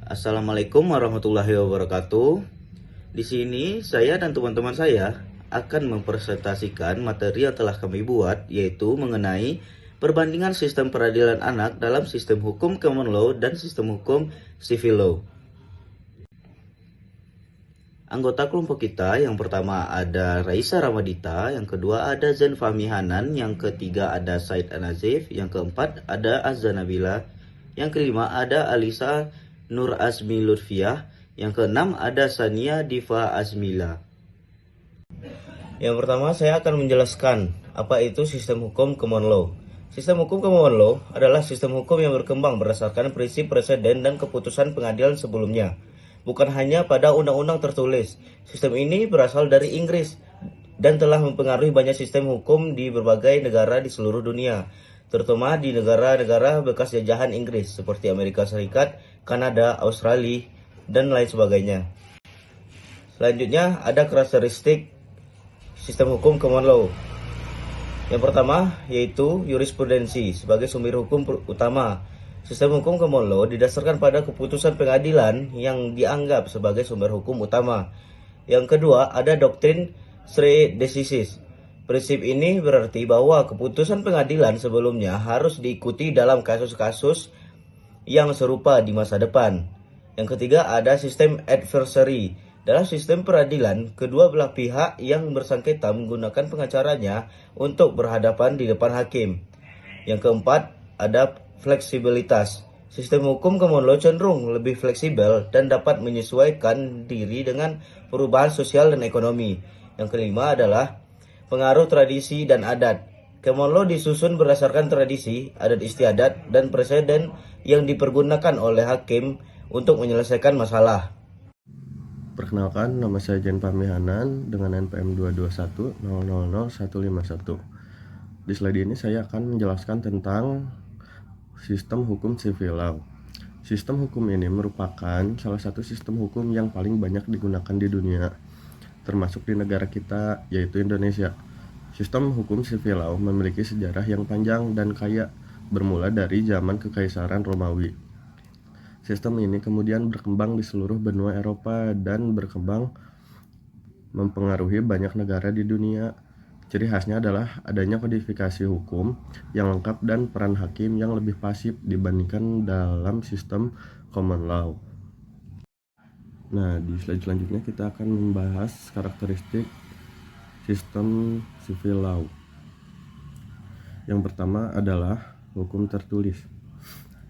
Assalamualaikum warahmatullahi wabarakatuh. Di sini saya dan teman-teman saya akan mempresentasikan materi yang telah kami buat, yaitu mengenai perbandingan sistem peradilan anak dalam sistem hukum common law dan sistem hukum civil law. Anggota kelompok kita yang pertama ada Raisa Ramadita, yang kedua ada Zain Fahmi Hanan, yang ketiga ada Said Anazif, yang keempat ada Azza Nabila, yang kelima ada Alisa Nur Azmi Lutfiah, yang keenam ada Sania Diva Azmila. Yang pertama saya akan menjelaskan apa itu sistem hukum common law. Sistem hukum common law adalah sistem hukum yang berkembang berdasarkan prinsip preseden dan keputusan pengadilan sebelumnya. Bukan hanya pada undang-undang tertulis. Sistem ini berasal dari Inggris dan telah mempengaruhi banyak sistem hukum di berbagai negara di seluruh dunia, terutama di negara-negara bekas jajahan Inggris seperti Amerika Serikat, Kanada, Australia, dan lain sebagainya. Selanjutnya ada karakteristik sistem hukum common law. Yang pertama yaitu jurisprudensi sebagai sumber hukum utama. Sistem hukum common law didasarkan pada keputusan pengadilan yang dianggap sebagai sumber hukum utama. Yang kedua ada doktrin stare decisis. Prinsip ini berarti bahwa keputusan pengadilan sebelumnya harus diikuti dalam kasus-kasus yang serupa di masa depan. Yang ketiga ada sistem adversary. Dalam sistem peradilan, kedua belah pihak yang bersengketa menggunakan pengacaranya untuk berhadapan di depan hakim. Yang keempat ada fleksibilitas. Sistem hukum common law cenderung lebih fleksibel dan dapat menyesuaikan diri dengan perubahan sosial dan ekonomi. Yang kelima adalah pengaruh tradisi dan adat. Common law disusun berdasarkan tradisi, adat istiadat, dan preseden yang dipergunakan oleh hakim untuk menyelesaikan masalah. Perkenalkan, nama saya Zain Fahmi Hanan dengan NPM 221000151. Di slide ini saya akan menjelaskan tentang sistem hukum civil law. Sistem hukum ini merupakan salah satu sistem hukum yang paling banyak digunakan di dunia, termasuk di negara kita, yaitu Indonesia. Sistem hukum civil law memiliki sejarah yang panjang dan kaya, bermula dari zaman Kekaisaran Romawi. Sistem ini kemudian berkembang di seluruh benua Eropa dan berkembang mempengaruhi banyak negara di dunia. Ciri khasnya adalah adanya kodifikasi hukum yang lengkap dan peran hakim yang lebih pasif dibandingkan dalam sistem common law. Nah, di slide selanjutnya kita akan membahas karakteristik sistem civil law. Yang pertama adalah hukum tertulis.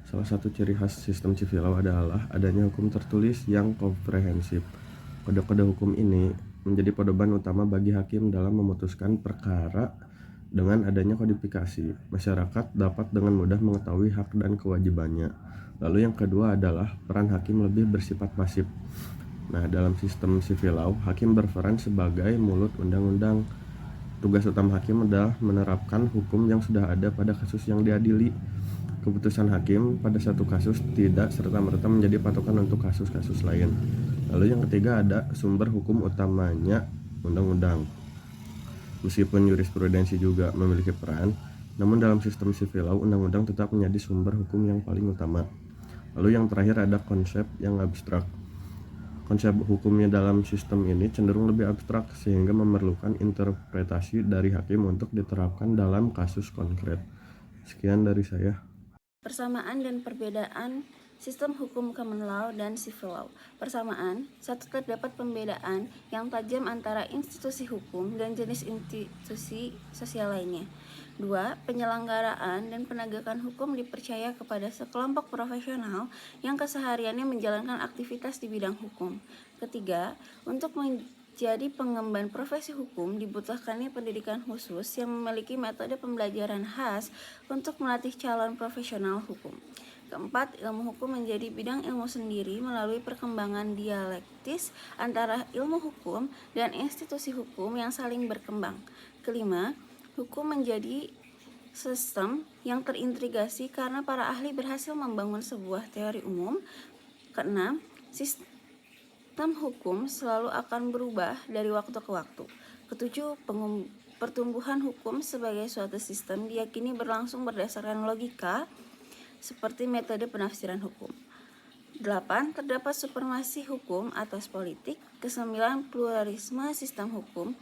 Salah satu ciri khas sistem civil law adalah adanya hukum tertulis yang komprehensif. Kode-kode hukum ini menjadi pedoman utama bagi hakim dalam memutuskan perkara. Dengan adanya kodifikasi, masyarakat dapat dengan mudah mengetahui hak dan kewajibannya. Lalu yang kedua adalah peran hakim lebih bersifat pasif. Nah, dalam sistem civil law, hakim berperan sebagai mulut undang-undang. Tugas utama hakim adalah menerapkan hukum yang sudah ada pada kasus yang diadili. Keputusan hakim pada satu kasus tidak serta-merta menjadi patokan untuk kasus-kasus lain. Lalu yang ketiga ada sumber hukum utamanya undang-undang. Meskipun jurisprudensi juga memiliki peran, namun dalam sistem civil law undang-undang tetap menjadi sumber hukum yang paling utama. Lalu yang terakhir ada konsep yang abstrak. Konsep hukumnya dalam sistem ini cenderung lebih abstrak sehingga memerlukan interpretasi dari hakim untuk diterapkan dalam kasus konkret. Sekian dari saya. Persamaan dan perbedaan sistem hukum common law dan civil law. Persamaan, satu terdapat pembedaan yang tajam antara institusi hukum dan jenis institusi sosial lainnya. Dua, penyelenggaraan dan penegakan hukum dipercaya kepada sekelompok profesional yang kesehariannya menjalankan aktivitas di bidang hukum. Ketiga, untuk jadi pengemban profesi hukum dibutuhkannya pendidikan khusus yang memiliki metode pembelajaran khas untuk melatih calon profesional hukum. Keempat, ilmu hukum menjadi bidang ilmu sendiri melalui perkembangan dialektis antara ilmu hukum dan institusi hukum yang saling berkembang. Kelima, hukum menjadi sistem yang terintegrasi karena para ahli berhasil membangun sebuah teori umum. Keenam, sistem hukum selalu akan berubah dari waktu ke waktu. Ketujuh, pertumbuhan hukum sebagai suatu sistem diyakini berlangsung berdasarkan logika seperti metode penafsiran hukum. 8. Terdapat supremasi hukum atas politik. Ke-9. Pluralisme sistem hukum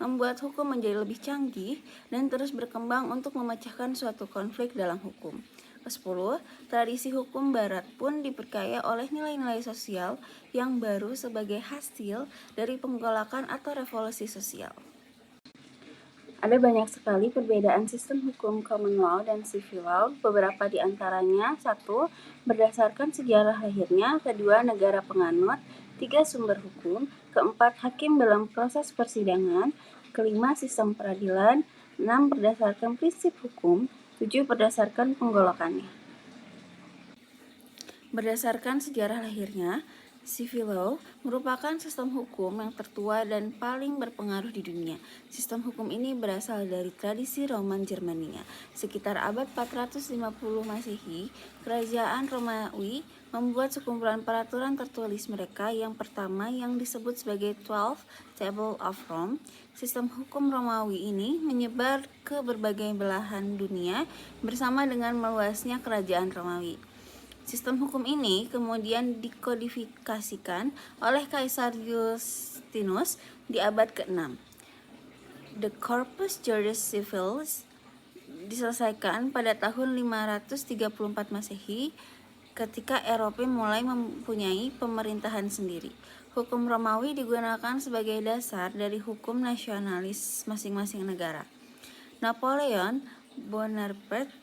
membuat hukum menjadi lebih canggih dan terus berkembang untuk memecahkan suatu konflik dalam hukum. Ke-10. Tradisi hukum barat pun diperkaya oleh nilai-nilai sosial yang baru sebagai hasil dari penggolakan atau revolusi sosial. Ada banyak sekali perbedaan sistem hukum common law dan civil law, beberapa di antaranya: 1. Berdasarkan sejarah lahirnya. 2. Negara penganut. 3. Sumber hukum. 4. Hakim dalam proses persidangan. 5. Sistem peradilan. 6. Berdasarkan prinsip hukum. 7. Berdasarkan penggolakannya. Berdasarkan sejarah lahirnya, civil law merupakan sistem hukum yang tertua dan paling berpengaruh di dunia. Sistem hukum ini berasal dari tradisi Roman Germania. Sekitar abad 450 Masehi, Kerajaan Romawi membuat sekumpulan peraturan tertulis mereka yang pertama yang disebut sebagai 12 Table of Rome. Sistem hukum Romawi ini menyebar ke berbagai belahan dunia bersama dengan meluasnya kerajaan Romawi. Sistem hukum ini kemudian dikodifikasikan oleh Kaisar Justinus di abad ke-6. The Corpus Juris Civilis diselesaikan pada tahun 534 Masehi ketika Eropa mulai mempunyai pemerintahan sendiri. Hukum Romawi digunakan sebagai dasar dari hukum nasionalis masing-masing negara. Napoleon Bonaparte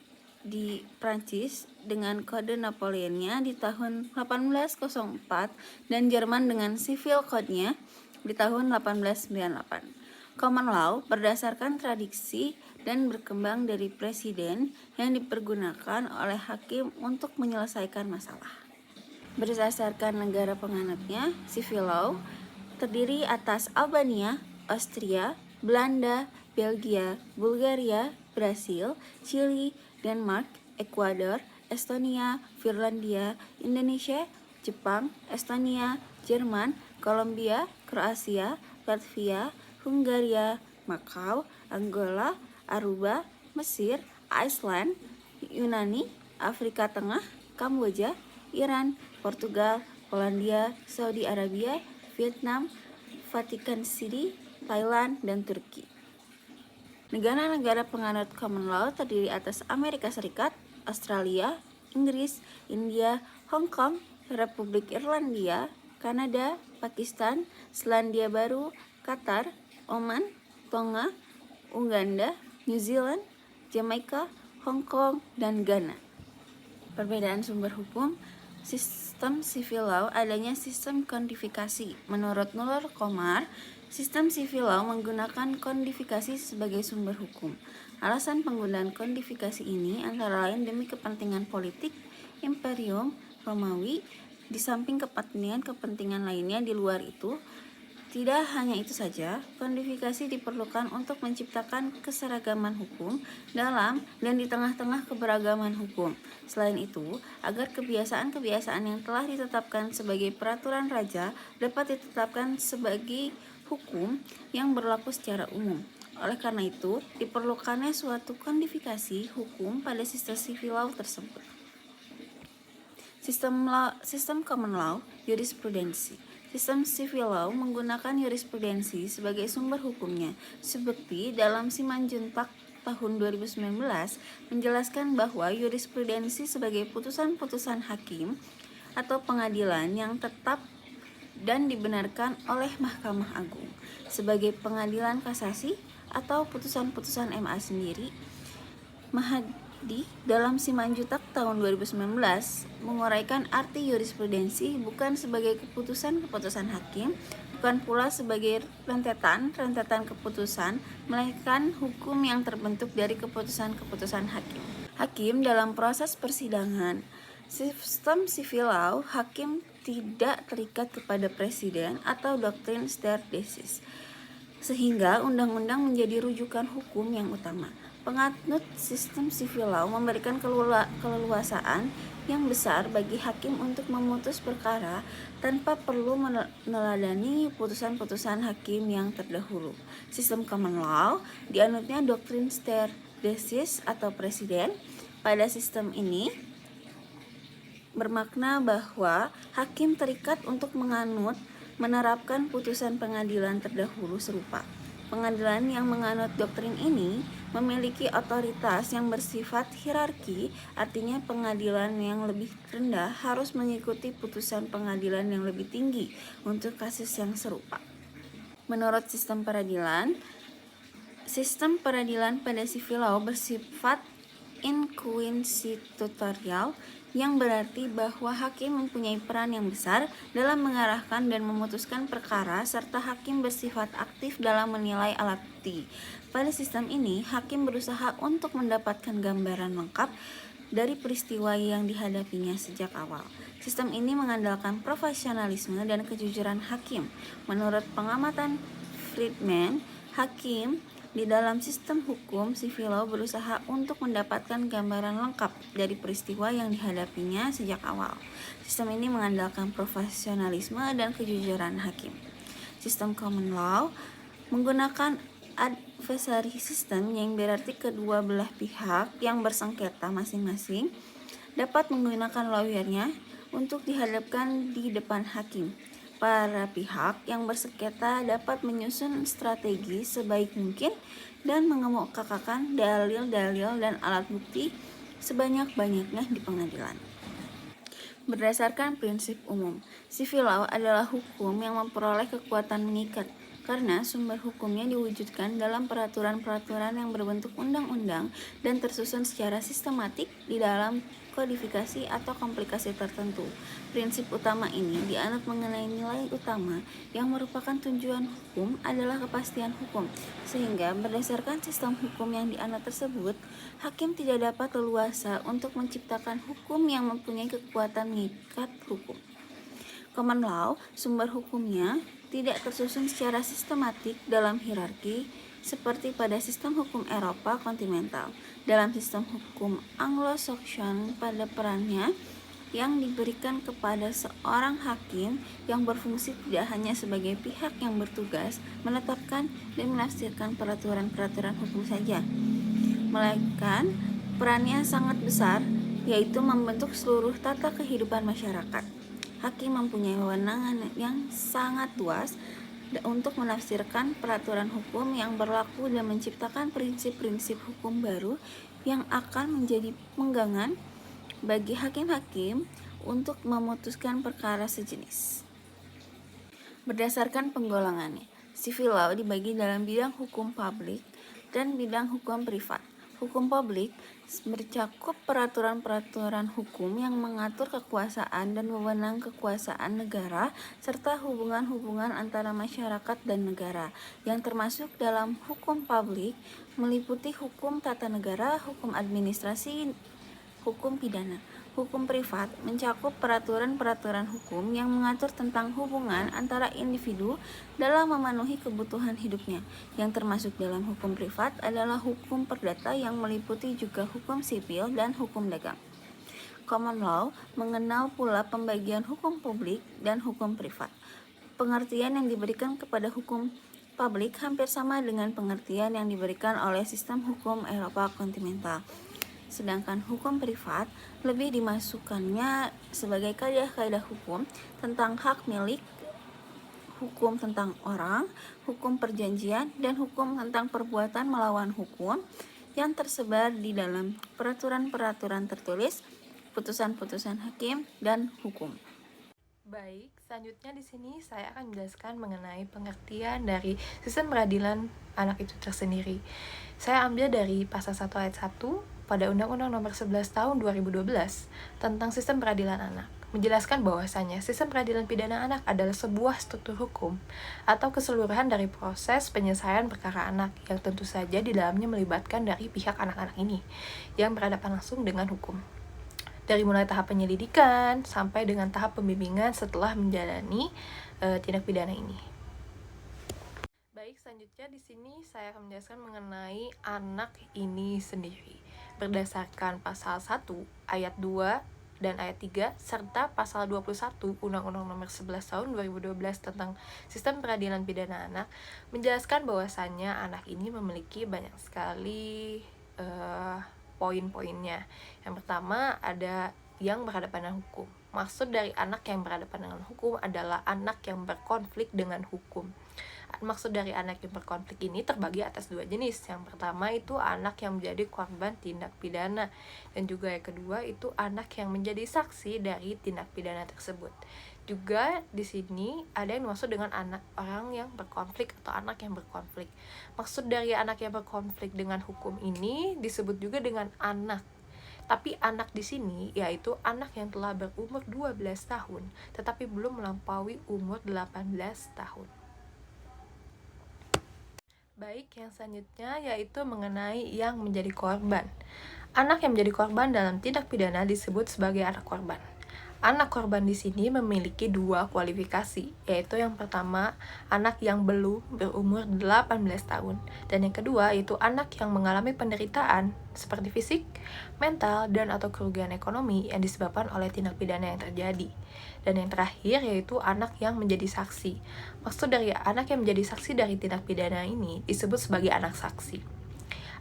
di Prancis dengan kode Napoleonnya di tahun 1804 dan Jerman dengan Civil Code-nya di tahun 1898. Common law berdasarkan tradisi dan berkembang dari presiden yang dipergunakan oleh hakim untuk menyelesaikan masalah. Berdasarkan negara penganutnya, civil law terdiri atas Albania, Austria, Belanda, Belgia, Bulgaria, Brasil, Chili, Denmark, Ekuador, Estonia, Finlandia, Indonesia, Jepang, Estonia, Jerman, Kolombia, Kroasia, Latvia, Hungaria, Makau, Angola, Aruba, Mesir, Iceland, Yunani, Afrika Tengah, Kamboja, Iran, Portugal, Polandia, Saudi Arabia, Vietnam, Vatikan City, Thailand, dan Turki. Negara-negara penganut common law terdiri atas Amerika Serikat, Australia, Inggris, India, Hong Kong, Republik Irlandia, Kanada, Pakistan, Selandia Baru, Qatar, Oman, Tonga, Uganda, New Zealand, Jamaika, Hong Kong, dan Ghana. Perbedaan sumber hukum. Sistem civil law adanya sistem kodifikasi. Menurut Nuller Komar, sistem civil law menggunakan kodifikasi sebagai sumber hukum. Alasan penggunaan kodifikasi ini antara lain demi kepentingan politik Imperium Romawi, di samping kepentingan lainnya di luar itu. Tidak hanya itu saja, kodifikasi diperlukan untuk menciptakan keseragaman hukum dalam dan di tengah-tengah keberagaman hukum. Selain itu, agar kebiasaan-kebiasaan yang telah ditetapkan sebagai peraturan raja dapat ditetapkan sebagai hukum yang berlaku secara umum. Oleh karena itu, diperlukannya suatu kodifikasi hukum pada sistem civil law tersebut. Sistem common law, jurisprudensi. Sistem civil law menggunakan jurisprudensi sebagai sumber hukumnya. Seperti dalam Simanjuntak tahun 2019 menjelaskan bahwa jurisprudensi sebagai putusan-putusan hakim atau pengadilan yang tetap dan dibenarkan oleh Mahkamah Agung sebagai pengadilan kasasi atau putusan-putusan MA sendiri. Mahadi dalam Simanjuntak tahun 2019 menguraikan arti jurisprudensi bukan sebagai keputusan-keputusan hakim, bukan pula sebagai rentetan keputusan, melainkan hukum yang terbentuk dari keputusan-keputusan hakim. Hakim dalam proses persidangan. Sistem civil law, hakim tidak terikat kepada presiden atau doktrin stare decisis, sehingga undang-undang menjadi rujukan hukum yang utama. Penganut sistem civil law memberikan keleluasaan yang besar bagi hakim untuk memutus perkara tanpa perlu meneladani putusan-putusan hakim yang terdahulu. Sistem common law dianutnya doktrin stare decisis atau presiden. Pada sistem ini, bermakna bahwa hakim terikat untuk menerapkan putusan pengadilan terdahulu serupa. Pengadilan yang menganut doktrin ini memiliki otoritas yang bersifat hierarki, artinya pengadilan yang lebih rendah harus mengikuti putusan pengadilan yang lebih tinggi untuk kasus yang serupa. Menurut sistem peradilan pada civil law bersifat inquisitorial, yang berarti bahwa hakim mempunyai peran yang besar dalam mengarahkan dan memutuskan perkara, serta hakim bersifat aktif dalam menilai alat bukti. Pada sistem ini, hakim berusaha untuk mendapatkan gambaran lengkap dari peristiwa yang dihadapinya sejak awal. Sistem ini mengandalkan profesionalisme dan kejujuran hakim. Menurut pengamatan Friedman, hakim di dalam sistem hukum civil law berusaha untuk mendapatkan gambaran lengkap dari peristiwa yang dihadapinya sejak awal. Sistem ini mengandalkan profesionalisme dan kejujuran hakim. Sistem common law menggunakan adversary system, yang berarti kedua belah pihak yang bersengketa masing-masing dapat menggunakan lawyernya untuk dihadapkan di depan hakim. Para pihak yang bersengketa dapat menyusun strategi sebaik mungkin dan mengemukakan dalil-dalil dan alat bukti sebanyak-banyaknya di pengadilan. Berdasarkan prinsip umum, civil law adalah hukum yang memperoleh kekuatan mengikat karena sumber hukumnya diwujudkan dalam peraturan-peraturan yang berbentuk undang-undang dan tersusun secara sistematik di dalam kodifikasi atau komplikasi tertentu. Prinsip utama ini dianut mengenai nilai utama yang merupakan tujuan hukum adalah kepastian hukum, sehingga berdasarkan sistem hukum yang dianut tersebut, hakim tidak dapat leluasa untuk menciptakan hukum yang mempunyai kekuatan mengikat hukum. Common law, sumber hukumnya tidak tersusun secara sistematik dalam hierarki seperti pada sistem hukum Eropa kontinental. Dalam sistem hukum Anglo-Saxon, pada perannya yang diberikan kepada seorang hakim yang berfungsi tidak hanya sebagai pihak yang bertugas menetapkan dan menafsirkan peraturan-peraturan hukum saja, melainkan perannya sangat besar, yaitu membentuk seluruh tata kehidupan masyarakat. Hakim mempunyai wewenang yang sangat luas untuk menafsirkan peraturan hukum yang berlaku dan menciptakan prinsip-prinsip hukum baru yang akan menjadi pegangan bagi hakim-hakim untuk memutuskan perkara sejenis. Berdasarkan penggolongannya, civil law dibagi dalam bidang hukum publik dan bidang hukum privat. Hukum publik mencakup peraturan-peraturan hukum yang mengatur kekuasaan dan wewenang kekuasaan negara serta hubungan-hubungan antara masyarakat dan negara. Yang termasuk dalam hukum publik meliputi hukum tata negara, hukum administrasi, hukum pidana. Hukum privat mencakup peraturan-peraturan hukum yang mengatur tentang hubungan antara individu dalam memenuhi kebutuhan hidupnya. Yang termasuk dalam hukum privat adalah hukum perdata yang meliputi juga hukum sipil dan hukum dagang. Common law mengenal pula pembagian hukum publik dan hukum privat. Pengertian yang diberikan kepada hukum publik hampir sama dengan pengertian yang diberikan oleh sistem hukum Eropa kontinental. Sedangkan hukum privat lebih dimasukkannya sebagai kaidah-kaidah hukum tentang hak milik, hukum tentang orang, hukum perjanjian, dan hukum tentang perbuatan melawan hukum yang tersebar di dalam peraturan-peraturan tertulis, putusan-putusan hakim, dan hukum. Baik, selanjutnya di sini saya akan menjelaskan mengenai pengertian dari sistem peradilan anak itu tersendiri. Saya ambil dari pasal 1 ayat 1 pada Undang-Undang Nomor 11 Tahun 2012 tentang sistem peradilan anak, menjelaskan bahwasanya sistem peradilan pidana anak adalah sebuah struktur hukum atau keseluruhan dari proses penyelesaian perkara anak yang tentu saja di dalamnya melibatkan dari pihak anak-anak ini yang berhadapan langsung dengan hukum. Dari mulai tahap penyelidikan sampai dengan tahap pembimbingan setelah menjalani tindak pidana ini. Baik, selanjutnya di sini saya akan menjelaskan mengenai anak ini sendiri berdasarkan pasal 1 ayat 2 dan ayat 3 serta pasal 21 Undang-Undang Nomor 11 Tahun 2012 tentang sistem peradilan pidana anak menjelaskan bahwasannya anak ini memiliki banyak sekali poin-poinnya. Yang pertama ada yang berhadapan dengan hukum. Maksud dari anak yang berhadapan dengan hukum adalah anak yang berkonflik dengan hukum. Maksud dari anak yang berkonflik ini terbagi atas dua jenis. Yang pertama itu anak yang menjadi korban tindak pidana, dan juga yang kedua itu anak yang menjadi saksi dari tindak pidana tersebut. Juga di sini ada yang dimaksud dengan anak orang yang berkonflik atau anak yang berkonflik. Maksud dari anak yang berkonflik dengan hukum ini disebut juga dengan anak. Tapi anak di sini yaitu anak yang telah berumur 12 tahun tetapi belum melampaui umur 18 tahun. Baik, yang selanjutnya yaitu mengenai yang menjadi korban. Anak yang menjadi korban dalam tindak pidana disebut sebagai anak korban. Anak korban di sini memiliki dua kualifikasi, yaitu yang pertama, anak yang belum berumur 18 tahun, dan yang kedua yaitu anak yang mengalami penderitaan seperti fisik, mental, dan atau kerugian ekonomi yang disebabkan oleh tindak pidana yang terjadi. Dan yang terakhir yaitu anak yang menjadi saksi. Maksud dari anak yang menjadi saksi dari tindak pidana ini disebut sebagai anak saksi.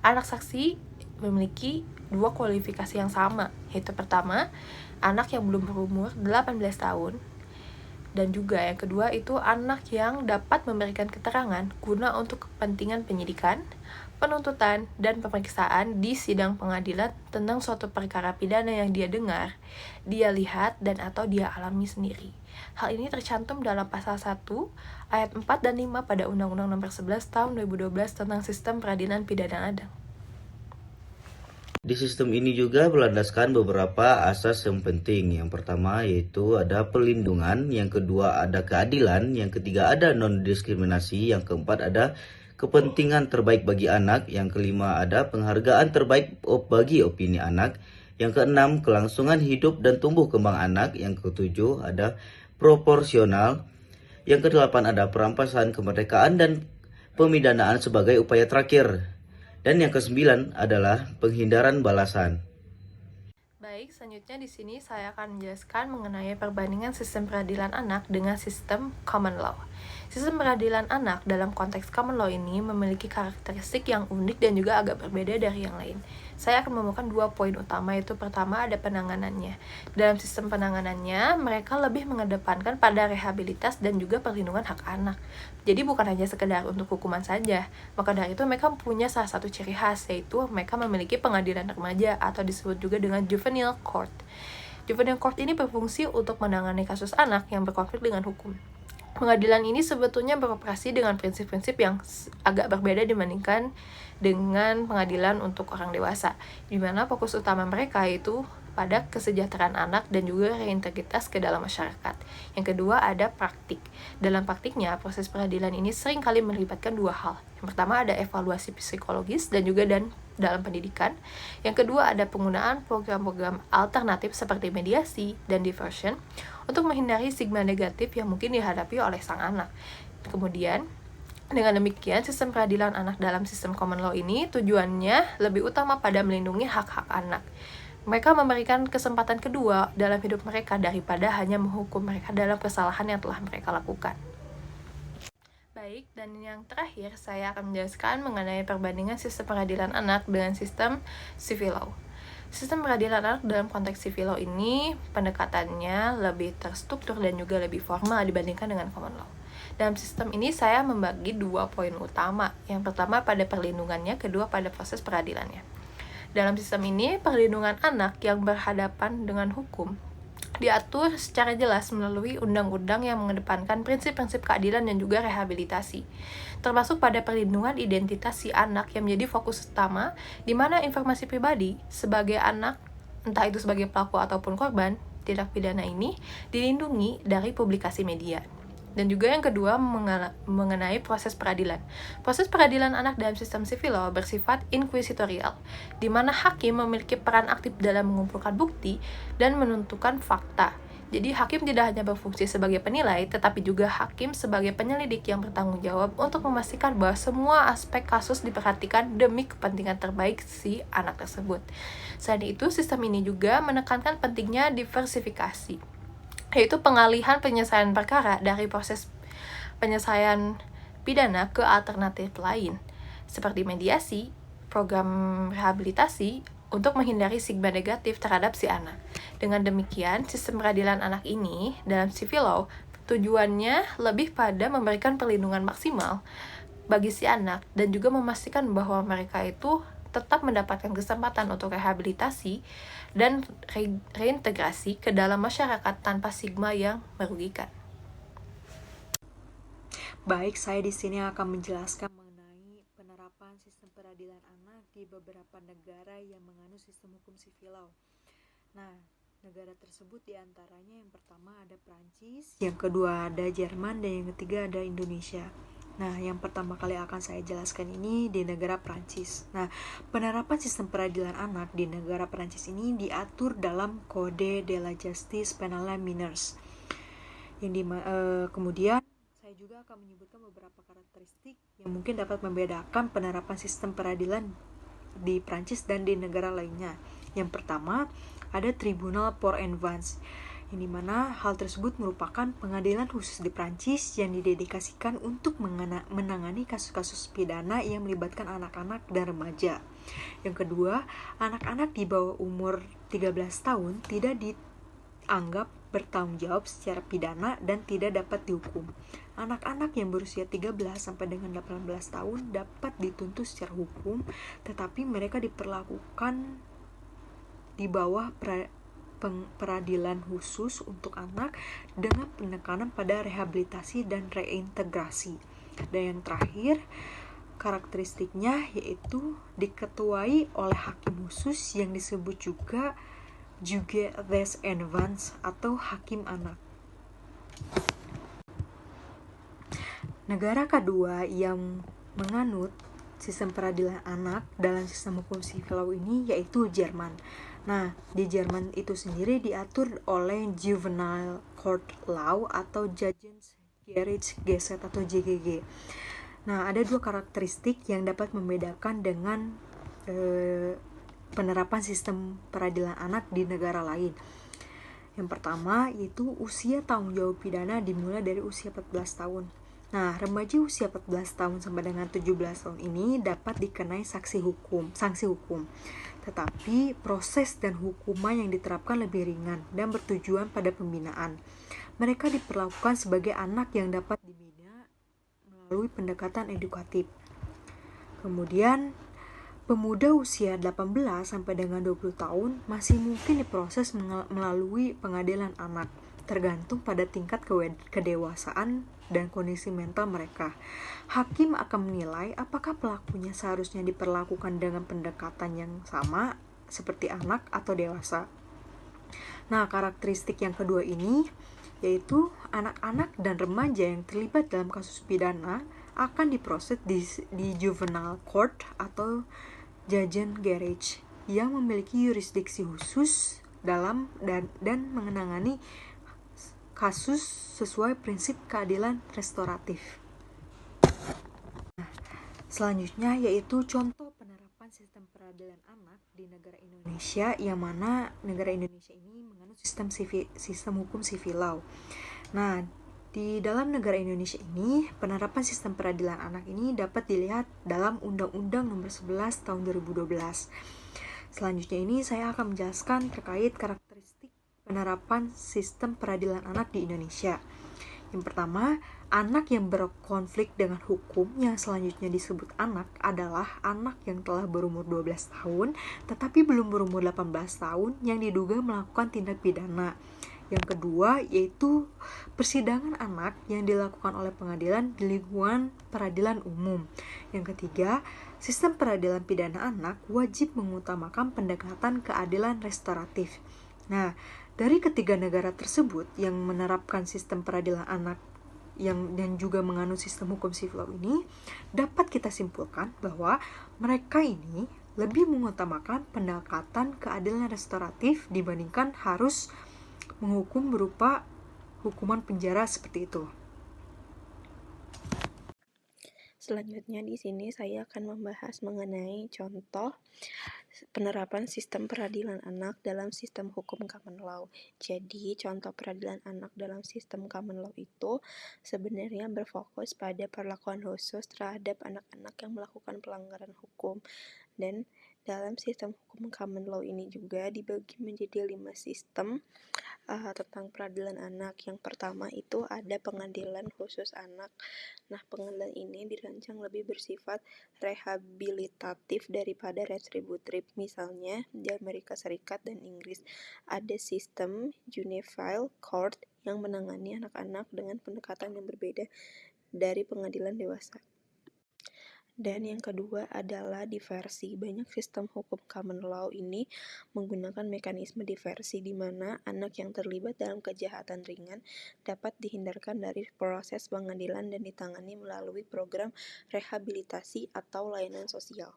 Anak saksi memiliki dua kualifikasi yang sama, yaitu pertama, anak yang belum berumur 18 tahun, dan juga yang kedua itu anak yang dapat memberikan keterangan guna untuk kepentingan penyidikan, penuntutan, dan pemeriksaan di sidang pengadilan tentang suatu perkara pidana yang dia dengar, dia lihat, dan atau dia alami sendiri. Hal ini tercantum dalam pasal 1 ayat 4 dan 5 pada Undang-Undang Nomor 11 Tahun 2012 tentang Sistem Peradilan Pidana Anak. Di sistem ini juga berlandaskan beberapa asas yang penting. Yang pertama yaitu ada perlindungan, yang kedua ada keadilan, yang ketiga ada non-diskriminasi, yang keempat ada kepentingan terbaik bagi anak, yang kelima ada penghargaan terbaik bagi opini anak, yang keenam kelangsungan hidup dan tumbuh kembang anak, yang ketujuh ada proporsional, yang kedelapan ada perampasan kemerdekaan dan pemidanaan sebagai upaya terakhir. Dan yang ke-9 adalah penghindaran balasan. Baik, selanjutnya di sini saya akan menjelaskan mengenai perbandingan sistem peradilan anak dengan sistem common law. Sistem peradilan anak dalam konteks common law ini memiliki karakteristik yang unik dan juga agak berbeda dari yang lain. Saya akan menemukan dua poin utama, yaitu pertama ada penanganannya. Dalam sistem penanganannya, mereka lebih mengedepankan pada rehabilitas dan juga perlindungan hak anak. Jadi bukan hanya sekedar untuk hukuman saja. Maka dari itu mereka punya salah satu ciri khas, yaitu mereka memiliki pengadilan remaja atau disebut juga dengan juvenile court. Juvenile court ini berfungsi untuk menangani kasus anak yang berkonflik dengan hukum. Pengadilan ini sebetulnya beroperasi dengan prinsip-prinsip yang agak berbeda dibandingkan dengan pengadilan untuk orang dewasa, di mana fokus utama mereka itu pada kesejahteraan anak dan juga reintegritas ke dalam masyarakat. Yang kedua ada praktik. Dalam praktiknya, proses peradilan ini sering kali melibatkan dua hal. Yang pertama ada evaluasi psikologis dan juga dalam pendidikan. Yang kedua ada penggunaan program-program alternatif seperti mediasi dan diversion untuk menghindari stigma negatif yang mungkin dihadapi oleh sang anak. Kemudian, dengan demikian, sistem peradilan anak dalam sistem common law ini tujuannya lebih utama pada melindungi hak-hak anak. Mereka memberikan kesempatan kedua dalam hidup mereka daripada hanya menghukum mereka dalam kesalahan yang telah mereka lakukan. Baik, dan yang terakhir saya akan menjelaskan mengenai perbandingan sistem peradilan anak dengan sistem civil law. Sistem peradilan anak dalam konteks civil law ini pendekatannya lebih terstruktur dan juga lebih formal dibandingkan dengan common law. Dalam sistem ini saya membagi dua poin utama. Yang pertama pada perlindungannya, kedua pada proses peradilannya. Dalam sistem ini, perlindungan anak yang berhadapan dengan hukum diatur secara jelas melalui undang-undang yang mengedepankan prinsip-prinsip keadilan dan juga rehabilitasi, termasuk pada perlindungan identitas si anak yang menjadi fokus utama, di mana informasi pribadi sebagai anak, entah itu sebagai pelaku ataupun korban tindak pidana ini, dilindungi dari publikasi media. Dan juga yang kedua mengenai proses peradilan. Proses peradilan anak dalam sistem civil law bersifat inquisitorial, di mana hakim memiliki peran aktif dalam mengumpulkan bukti dan menentukan fakta. Jadi hakim tidak hanya berfungsi sebagai penilai, tetapi juga hakim sebagai penyelidik yang bertanggung jawab untuk memastikan bahwa semua aspek kasus diperhatikan demi kepentingan terbaik si anak tersebut. Selain itu, sistem ini juga menekankan pentingnya diversifikasi, yaitu pengalihan penyelesaian perkara dari proses penyelesaian pidana ke alternatif lain, seperti mediasi, program rehabilitasi, untuk menghindari stigma negatif terhadap si anak. Dengan demikian, sistem peradilan anak ini dalam civil law tujuannya lebih pada memberikan perlindungan maksimal bagi si anak dan juga memastikan bahwa mereka itu tetap mendapatkan kesempatan untuk rehabilitasi dan reintegrasi ke dalam masyarakat tanpa stigma yang merugikan. Baik, saya di sini akan menjelaskan mengenai penerapan sistem peradilan anak di beberapa negara yang menganut sistem hukum sivil law. Nah, negara tersebut diantaranya yang pertama ada Prancis, yang kedua ada Jerman, dan yang ketiga ada Indonesia. Nah, yang pertama kali akan saya jelaskan ini di negara Prancis. Nah, penerapan sistem peradilan anak di negara Prancis ini diatur dalam Code de la Justice Penale Mineurs. Kemudian saya juga akan menyebutkan beberapa karakteristik yang mungkin dapat membedakan penerapan sistem peradilan di Prancis dan di negara lainnya. Yang pertama, ada Tribunal pour enfants, yang dimana hal tersebut merupakan pengadilan khusus di Prancis yang didedikasikan untuk menangani kasus-kasus pidana yang melibatkan anak-anak dan remaja. Yang kedua, anak-anak di bawah umur 13 tahun tidak dianggap bertanggung jawab secara pidana dan tidak dapat dihukum. Anak-anak yang berusia 13 sampai dengan 18 tahun dapat dituntut secara hukum, tetapi mereka diperlakukan di bawah peradilan khusus untuk anak dengan penekanan pada rehabilitasi dan reintegrasi. Dan yang terakhir, karakteristiknya yaitu diketuai oleh hakim khusus yang disebut juga juge des enfants atau hakim anak. Negara kedua yang menganut sistem peradilan anak dalam sistem hukum sivil law ini yaitu Jerman. Nah, di Jerman itu sendiri diatur oleh Juvenile Court Law atau Judgungsgerichtsgesetz atau JGG. Nah, ada dua karakteristik yang dapat membedakan dengan penerapan sistem peradilan anak di negara lain. Yang pertama yaitu usia tanggung jawab pidana dimulai dari usia 14 tahun. Nah, remaja usia 14 tahun sampai dengan 17 tahun ini dapat dikenai sanksi hukum. Tetapi proses dan hukuman yang diterapkan lebih ringan dan bertujuan pada pembinaan. Mereka diperlakukan sebagai anak yang dapat dibina melalui pendekatan edukatif. Kemudian pemuda usia 18 sampai dengan 20 tahun masih mungkin diproses melalui pengadilan anak, tergantung pada tingkat kedewasaan dan kondisi mental mereka. Hakim akan menilai apakah pelakunya seharusnya diperlakukan dengan pendekatan yang sama seperti anak atau dewasa. Nah, karakteristik yang kedua ini yaitu anak-anak dan remaja yang terlibat dalam kasus pidana akan diproses di juvenile court atau Judgungsgericht yang memiliki yurisdiksi khusus dalam dan menangani kasus sesuai prinsip keadilan restoratif. Nah, selanjutnya yaitu contoh penerapan sistem peradilan anak di negara Indonesia, yang mana negara Indonesia ini menganut sistem hukum sivil law. Nah, di dalam negara Indonesia ini, penerapan sistem peradilan anak ini dapat dilihat dalam Undang-Undang Nomor 11 Tahun 2012. Selanjutnya ini saya akan menjelaskan terkait karakteristik penerapan sistem peradilan anak di Indonesia. Yang pertama, anak yang berkonflik dengan hukum yang selanjutnya disebut anak adalah anak yang telah berumur 12 tahun tetapi belum berumur 18 tahun yang diduga melakukan tindak pidana. Yang kedua yaitu persidangan anak yang dilakukan oleh pengadilan di lingkungan peradilan umum. Yang ketiga, sistem peradilan pidana anak wajib mengutamakan pendekatan keadilan restoratif. Nah, dari ketiga negara tersebut yang menerapkan sistem peradilan anak dan juga menganut sistem hukum sivil law ini, dapat kita simpulkan bahwa mereka ini lebih mengutamakan pendekatan keadilan restoratif dibandingkan harus menghukum berupa hukuman penjara seperti itu. Selanjutnya di sini saya akan membahas mengenai contoh penerapan sistem peradilan anak dalam sistem hukum common law. Jadi, contoh peradilan anak dalam sistem common law itu sebenarnya berfokus pada perlakuan khusus terhadap anak-anak yang melakukan pelanggaran hukum. Dan Dalam sistem hukum common law ini juga dibagi menjadi 5 sistem tentang peradilan anak. Yang pertama itu ada pengadilan khusus anak. Nah, pengadilan ini dirancang lebih bersifat rehabilitatif daripada retributif. Misalnya, di Amerika Serikat dan Inggris ada sistem juvenile court yang menangani anak-anak dengan pendekatan yang berbeda dari pengadilan dewasa. Dan yang kedua adalah diversi. Banyak sistem hukum common law ini menggunakan mekanisme diversi di mana anak yang terlibat dalam kejahatan ringan dapat dihindarkan dari proses pengadilan dan ditangani melalui program rehabilitasi atau layanan sosial.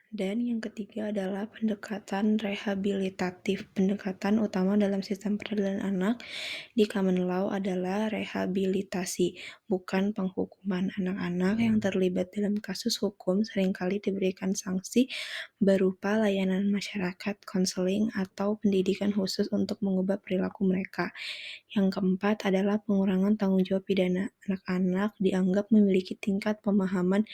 Dan yang ketiga adalah pendekatan rehabilitatif. Pendekatan utama dalam sistem peradilan anak di common law adalah rehabilitasi, bukan penghukuman. Anak-anak yang terlibat dalam kasus hukum seringkali diberikan sanksi berupa layanan masyarakat, konseling, atau pendidikan khusus untuk mengubah perilaku mereka. Yang keempat adalah pengurangan tanggung jawab pidana. Anak-anak dianggap memiliki tingkat pemahaman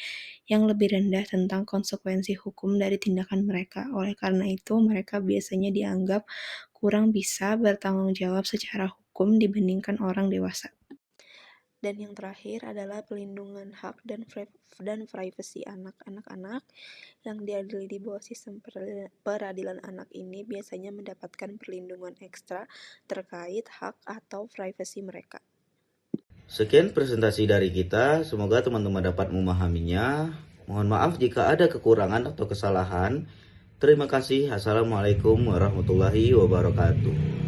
yang lebih rendah tentang konsekuensi hukum dari tindakan mereka. Oleh karena itu, mereka biasanya dianggap kurang bisa bertanggung jawab secara hukum dibandingkan orang dewasa. Dan yang terakhir adalah pelindungan hak dan privasi anak. Anak-anak yang diadili di bawah sistem peradilan anak ini biasanya mendapatkan perlindungan ekstra terkait hak atau privasi mereka. Sekian presentasi dari kita, semoga teman-teman dapat memahaminya. Mohon maaf jika ada kekurangan atau kesalahan. Terima kasih. Assalamualaikum warahmatullahi wabarakatuh.